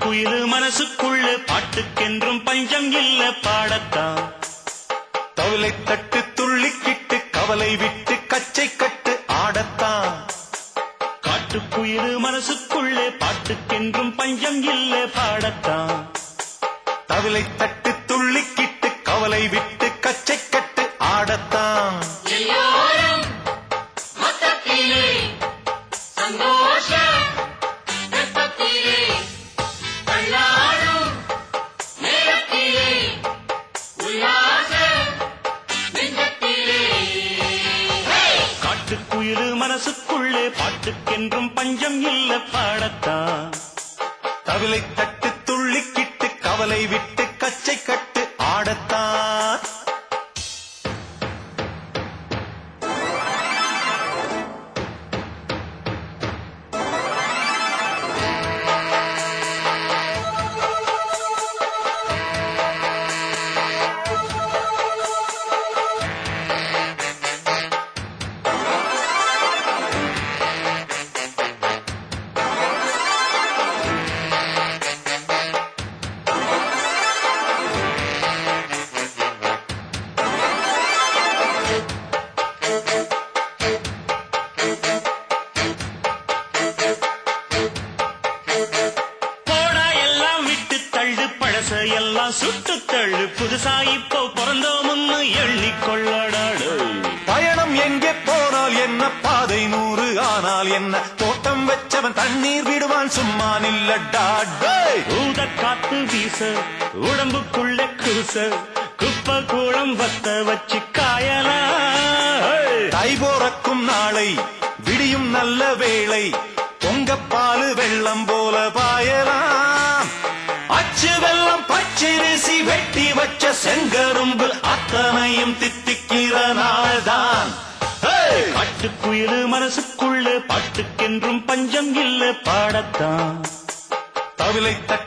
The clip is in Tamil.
காட்டுக்குயிலு மனசுக்குள்ள பாட்டுக்கென்றும் பஞ்சம் இல்ல பாடத்தான். தவிலை தட்டு துள்ளிக்கிட்டு கவலை விட்டு கச்சை கட்டு ஆடத்தான். காட்டுக்குயிலு மனசுக்குள்ளே பாட்டுக்கென்றும் பஞ்சம் இல்ல பாடத்தான். தவிலை தட்டு துள்ளிக்கிட்டு கவலை விட்டு கச்சை கட்டு ஆடத்தான். காட்டுக்குயிலு மனசுக்குள்ளே பாட்டுக்கென்றும் பஞ்சம் இல்ல பாடத்தான். தவிலை தட்டு துள்ளிக்கிட்டு கவலை விட்டு கச்சை கட்டு ஆடத்தான். எல்லாம் சுட்டு தள்ளு புதுசா இப்போ பிறந்தோம்னு எண்ணிக்கொள்ளடாடு. பயணம் எங்கே போனால் என்ன பாதை 100 ஆனால் என்ன தோட்டம் வச்சவன் தண்ணீர் விடுவான் சும்மா நில்லடாடு. ஊத காத்து வீச உடம்புக்குள்ள கூச குப்பை கூளம் வத்த வச்சு காயலாம். தை போறக்கும் நாளை விடியும் நல்ல வேளை பொங்கப்பாலு வெள்ளம் போல பாயலாம். அச்சு வெள்ளம் பச்சரிசி வெட்டி வச்ச செங்கரும்பு அத்தனையும் தித்திக்கிற நாள்தான். காட்டுக்குயிலு மனசுக்குள்ள பாட்டுக்கென்றும் பஞ்சம் இல்ல பாடத்தான். தவிலை தட்டு